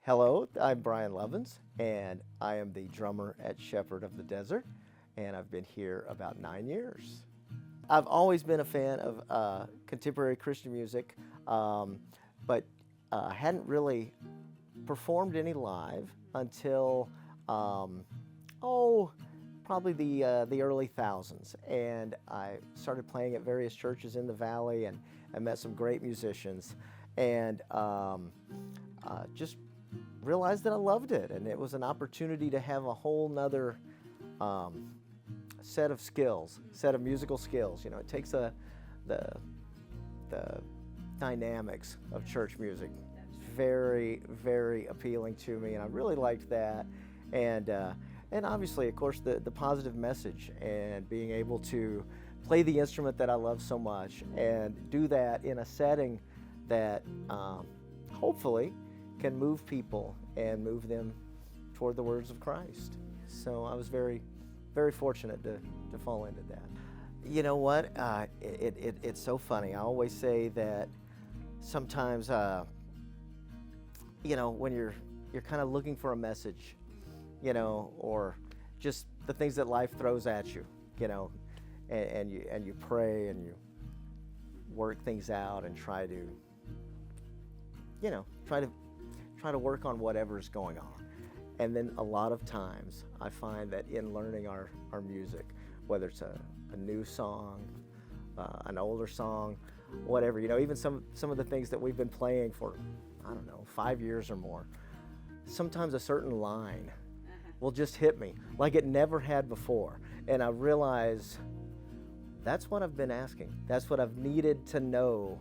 Hello, I'm Brian Lovins, and I am the drummer at Shepherd of the Desert, and I've been here about 9 years. I've always been a fan of contemporary Christian music, but hadn't really performed any live until, probably the early thousands. And I started playing at various churches in the valley and met some great musicians, and just realized that I loved it, and it was an opportunity to have a whole nother set of skills, set of musical skills. You know, it takes the dynamics of church music. Very, very appealing to me, and I really liked that. And obviously, of course, the positive message and being able to play the instrument that I love so much and do that in a setting that hopefully can move people and move them toward the words of Christ. So I was very, very fortunate to fall into that. You know what? It's so funny. I always say that sometimes, when you're kind of looking for a message, or just the things that life throws at you, and you pray and you work things out and try to work on whatever's going on. And then a lot of times I find that in learning our music, whether it's a new song, an older song, whatever, even some of the things that we've been playing for, 5 years or more, sometimes a certain line will just hit me like it never had before. And I realize that's what I've been asking. That's what I've needed to know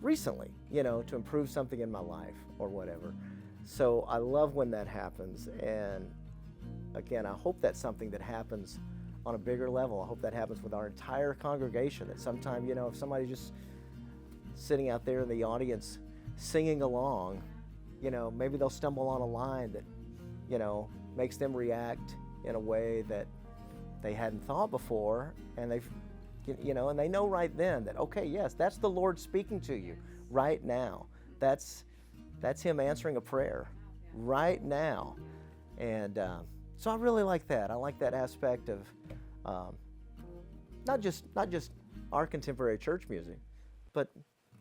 recently, to improve something in my life or whatever. So I love when that happens. And again, I hope that's something that happens on a bigger level. I hope that happens with our entire congregation, that sometime, if somebody's just sitting out there in the audience singing along, maybe they'll stumble on a line that, makes them react in a way that they hadn't thought before, and and they know right then that, okay, yes, that's the Lord speaking to you right now. That's Him answering a prayer right now. And so I really like that. I like that aspect of not just our contemporary church music, but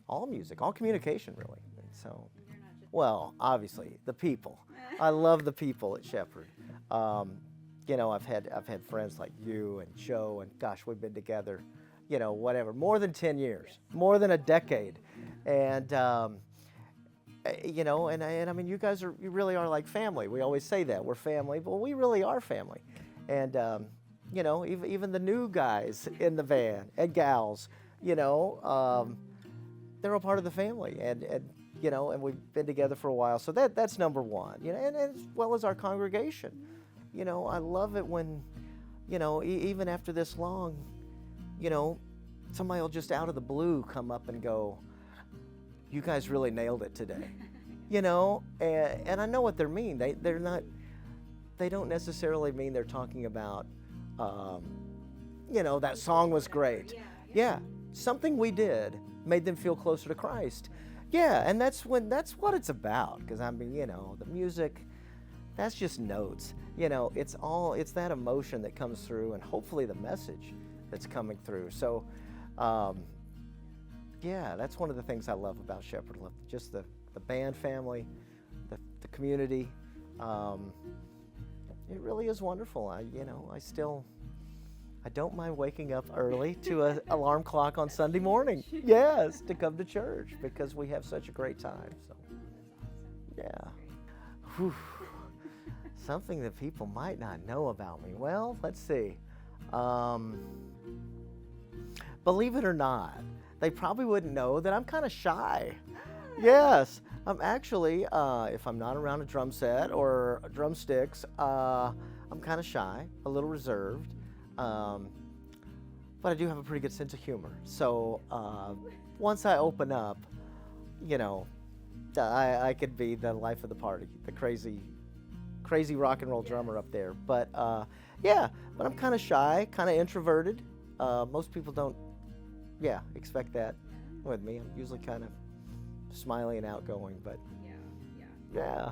all music, all communication, really. And so, well, obviously the people. I love the people at Shepherd. I've had friends like you and Joe, and gosh, we've been together, more than 10 years, more than a decade. And, and I mean, you really are like family. We always say that, we're family, but we really are family. And, even the new guys in the van and gals, they're a part of the family. And we've been together for a while. So that's number one, and as well as our congregation. I love it when, even after this long, somebody will just out of the blue come up and go, "You guys really nailed it today." And I know what they mean. They don't necessarily mean they're talking about, that song was great. Yeah, something we did made them feel closer to Christ. Yeah, and that's what it's about. Because I mean, the music, that's just notes. It's that emotion that comes through, and hopefully the message that's coming through. So, that's one of the things I love about Shepherd. Love just the band family, the community. It really is wonderful. I don't mind waking up early to an alarm clock on Sunday morning. Yes, to come to church, because we have such a great time. So, yeah. Whew. Something that people might not know about me. Well, let's see. Believe it or not, they probably wouldn't know that I'm kind of shy. Yes, I'm actually, if I'm not around a drum set or drumsticks, I'm kind of shy, a little reserved. But I do have a pretty good sense of humor. So once I open up, I could be the life of the party, the crazy rock and roll drummer up there. But but I'm kind of shy, kind of introverted. Most people don't, expect that with me. I'm usually kind of smiley and outgoing, but yeah.